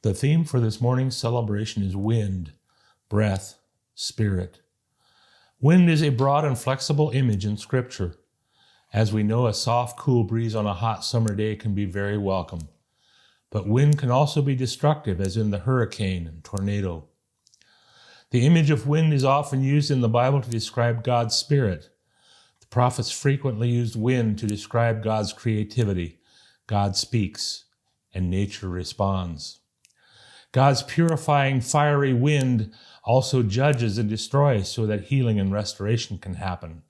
The theme for this morning's celebration is wind, breath, spirit. Wind is a broad and flexible image in Scripture. As we know, a soft, cool breeze on a hot summer day can be very welcome. But wind can also be destructive, as in the hurricane and tornado. The image of wind is often used in the Bible to describe God's Spirit. The prophets frequently used wind to describe God's creativity. God speaks, and nature responds. God's purifying, fiery wind also judges and destroys so that healing and restoration can happen.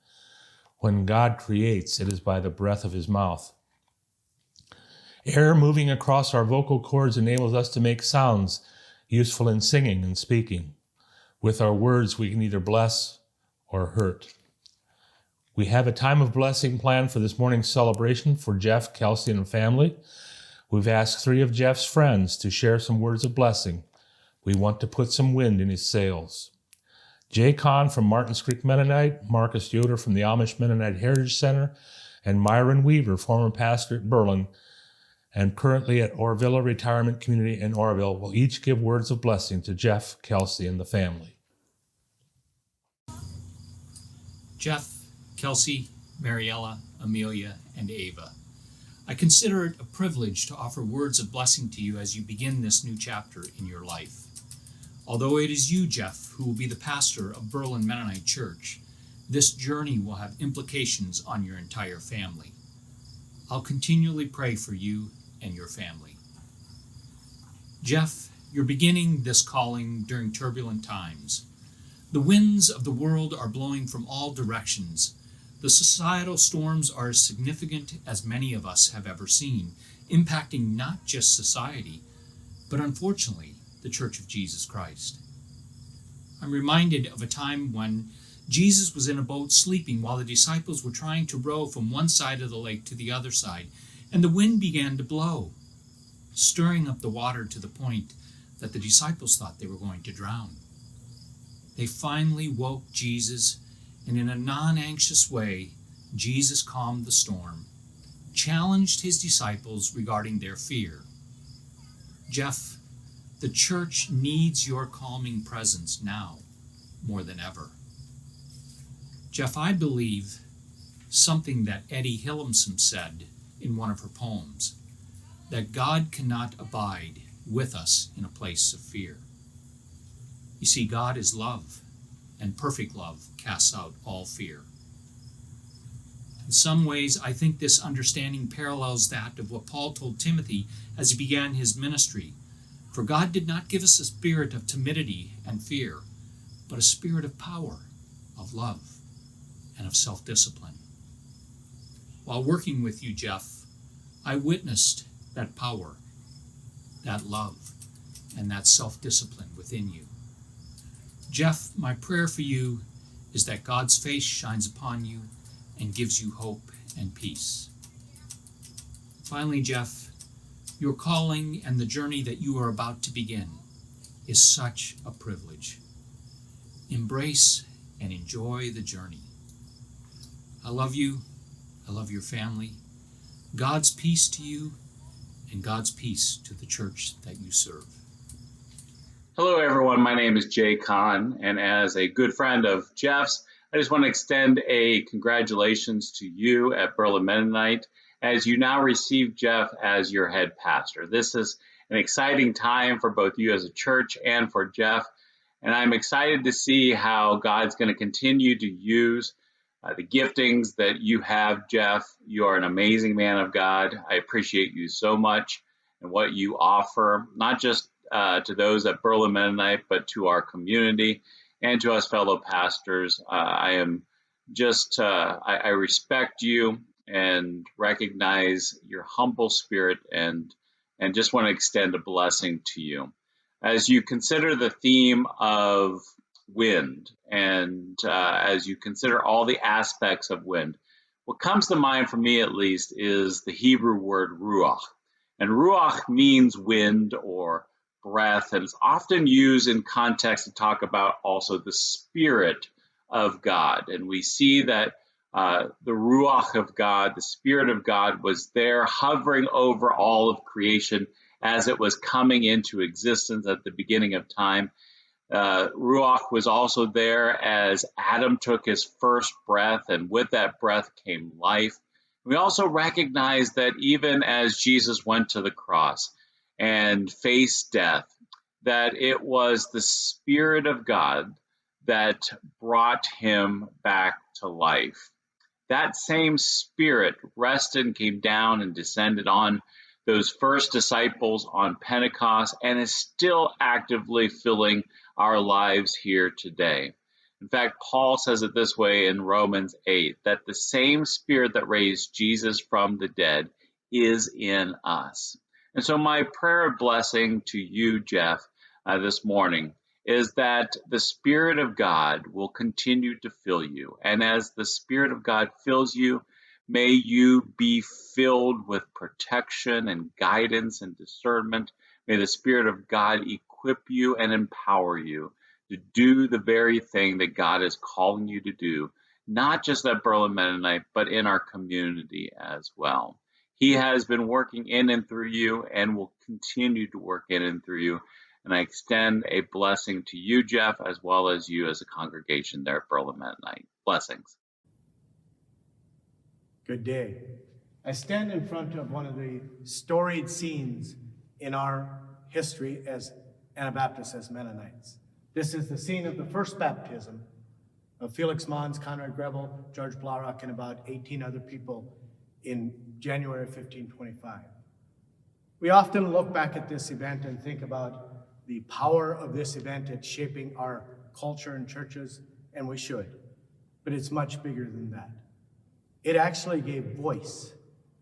When God creates, it is by the breath of his mouth. Air moving across our vocal cords enables us to make sounds useful in singing and speaking. With our words, we can either bless or hurt. We have a time of blessing planned for this morning's celebration for Jeff, Kelsey, and family. We've asked 3 of Jeff's friends to share some words of blessing. We want to put some wind in his sails. Jay Kahn from Martins Creek Mennonite, Marcus Yoder from the Amish Mennonite Heritage Center, and Myron Weaver, former pastor at Berlin and currently at Orville Retirement Community in Orville, will each give words of blessing to Jeff, Kelsey, and the family. Jeff, Kelsey, Mariella, Amelia, and Ava, I consider it a privilege to offer words of blessing to you as you begin this new chapter in your life. Although it is you, Jeff, who will be the pastor of Berlin Mennonite Church, this journey will have implications on your entire family. I'll continually pray for you and your family. Jeff, you're beginning this calling during turbulent times. The winds of the world are blowing from all directions. The societal storms are as significant as many of us have ever seen, impacting not just society, but unfortunately, the Church of Jesus Christ. I'm reminded of a time when Jesus was in a boat sleeping while the disciples were trying to row from one side of the lake to the other side, and the wind began to blow, stirring up the water to the point that the disciples thought they were going to drown. They finally woke Jesus, and in a non-anxious way, Jesus calmed the storm, challenged his disciples regarding their fear. Jeff, the church needs your calming presence now more than ever. Jeff, I believe something that Etty Hillemson said in one of her poems, that God cannot abide with us in a place of fear. You see, God is love, and perfect love casts out all fear. In some ways, I think this understanding parallels that of what Paul told Timothy as he began his ministry. For God did not give us a spirit of timidity and fear, but a spirit of power, of love, and of self-discipline. While working with you, Jeff, I witnessed that power, that love, and that self-discipline within you. Jeff, my prayer for you is that God's face shines upon you and gives you hope and peace. Finally, Jeff, your calling and the journey that you are about to begin is such a privilege. Embrace and enjoy the journey. I love you. I love your family. God's peace to you and God's peace to the church that you serve. Hello, everyone. My name is Jay Kahn, and as a good friend of Jeff's, I just want to extend a congratulations to you at Berlin Mennonite as you now receive Jeff as your head pastor. This is an exciting time for both you as a church and for Jeff, and I'm excited to see how God's going to continue to use the giftings that you have, Jeff. You are an amazing man of God. I appreciate you so much and what you offer, not just to those at Berlin Mennonite, but to our community and to us fellow pastors. I respect you and recognize your humble spirit and just want to extend a blessing to you. As you consider the theme of wind and as you consider all the aspects of wind, what comes to mind for me at least is the Hebrew word ruach. And ruach means wind or breath, and it's often used in context to talk about also the Spirit of God. And we see that the Ruach of God, the Spirit of God, was there hovering over all of creation as it was coming into existence at the beginning of time. Ruach was also there as Adam took his first breath, and with that breath came life. We also recognize that even as Jesus went to the cross and faced death, that it was the Spirit of God that brought him back to life. That same Spirit rested and came down and descended on those first disciples on Pentecost and is still actively filling our lives here today. In fact, Paul says it this way in Romans 8, that the same Spirit that raised Jesus from the dead is in us. And so my prayer of blessing to you, Jeff, this morning is that the Spirit of God will continue to fill you. And as the Spirit of God fills you, may you be filled with protection and guidance and discernment. May the Spirit of God equip you and empower you to do the very thing that God is calling you to do, not just at Berlin Mennonite, but in our community as well. He has been working in and through you and will continue to work in and through you. And I extend a blessing to you, Jeff, as well as you as a congregation there at Berlin Mennonite. Blessings. Good day. I stand in front of one of the storied scenes in our history as Anabaptists, as Mennonites. This is the scene of the first baptism of Felix Mons, Conrad Grebel, George Blaurock, and about 18 other people in January of 1525. We often look back at this event and think about the power of this event at shaping our culture and churches, and we should. But it's much bigger than that. It actually gave voice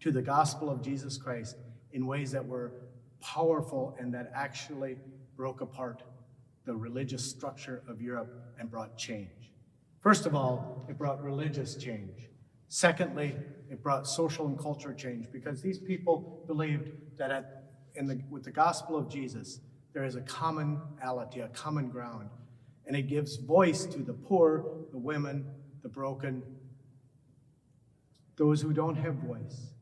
to the gospel of Jesus Christ in ways that were powerful and that actually broke apart the religious structure of Europe and brought change. First of all, it brought religious change. Secondly, it brought social and cultural change because these people believed that with the gospel of Jesus, there is a commonality, a common ground, and it gives voice to the poor, the women, the broken, those who don't have voice.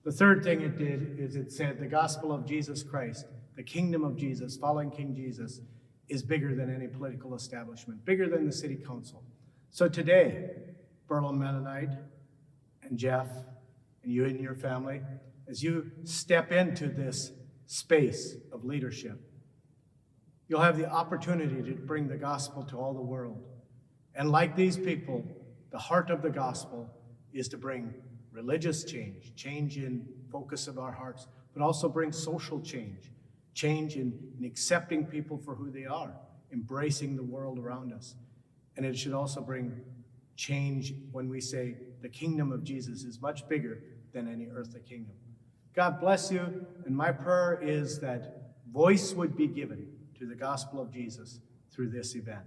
The third thing it did is it said the gospel of Jesus Christ, the kingdom of Jesus, following King Jesus, is bigger than any political establishment, bigger than the city council. So today, Berlin Mennonite and Jeff and you and your family, as you step into this space of leadership, you'll have the opportunity to bring the gospel to all the world. And like these people, the heart of the gospel is to bring religious change, change in focus of our hearts, but also bring social change, change in accepting people for who they are, embracing the world around us. And it should also bring change when we say the kingdom of Jesus is much bigger than any earthly kingdom. God bless you, and my prayer is that voice would be given to the gospel of Jesus through this event.